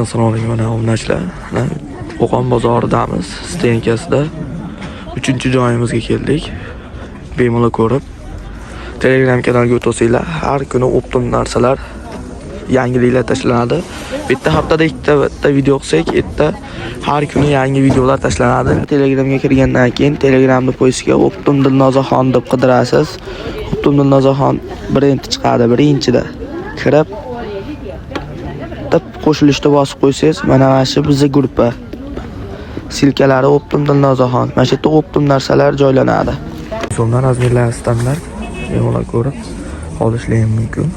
Assalomu alaykum mana obunachilar. Qo'qon bozoridamiz, stenkasida 3-joyimizga keldik. Bemalol ko'rib, Telegram kanaliga o'tsanglar, har kuni optim narsalar, yangiliklar tashlanadi. Bitta haftada ikkita video qilsak, har kuni yangi videolar tashlanadi. Telegramga kirgandan keyin Telegramni poysiga Optim Dilnozaxon deb qidirasiz. Optim Dilnozaxon brendi chiqadi birinchida. Kirib qo'shilishda bosib qo'ysangiz, mana shu bizning gruppa. Silkalari Optim Dilnozaxon. Mana shu yerda Optim narsalar joylanadi. So'mdan razmerlar standart, bemalol ko'rib olishingiz mumkin.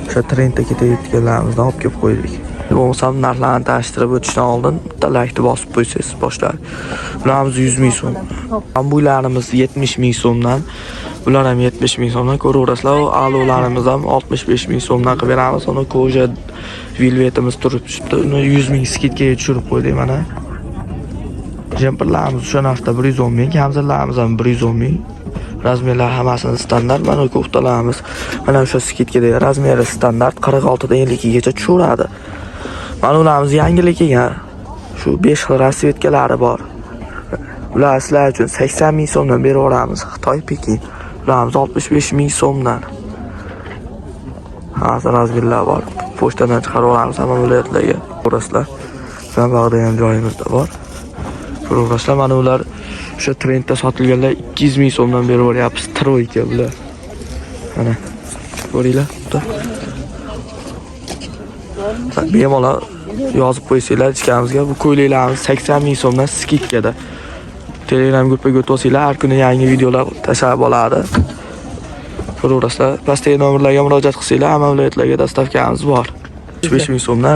O'sha trendga ketayotganlarimizdan olib kelib qo'ydik. Bo'lmasam narxlarni tanishtirib o'tishdan oldin bitta like bosib qo'ysangiz boshlar. Bularimiz 100 ming so'm. Ambularimiz 70 ming so'mdan, bular ham 70 ming so'mdan ko'raverasizlar. Alolarimiz ham 65 ming so'mdan qilib beramiz. Uni koja velvetimiz turibdi. Uni 100 ming skidga tushirib qo'ydik mana. Jemperlarimiz o'sha narxda 110 ming, kamzallarimiz ham 110 ming. Razmerlar hammasini standart. Mana ko'xtalarimiz mana o'sha skidga razmeri standart 46 dan 52 gacha tushaveradi. Mana ularimiz yangilik kelgan. Shu 5 xil rasvetkalari bor. Ular sizlar uchun 80 ming so'mdan berib yuboramiz. Xitoy Pekin. Ularimiz 65 ming so'mdan. Hozir razmerlar bor. Pochtadan chiqarib yuboramiz hamma viloyatlarga. Ko'rasizlar. Zanbog'da ham joyimizda bor. Ko'rasizlar, mana ular o'sha trendda sotilganlar 200 ming so'mdan berib yuboryapmiz. Troyka bular. Mana ko'ringlar. Bemalol yozib qo'ysanglar ichkamizga, bu ko'ylaklarimiz 80 ming so'mdan skidkada. Telegram gruppaga o'tsanglar, har kuni yangi videolar tashlab oladi. Ko'rasizlar, pastdagi nomerlarga murojaat qilsanglar, hamma viloyatlarga dastavkamiz bor. 5 ming so'mdan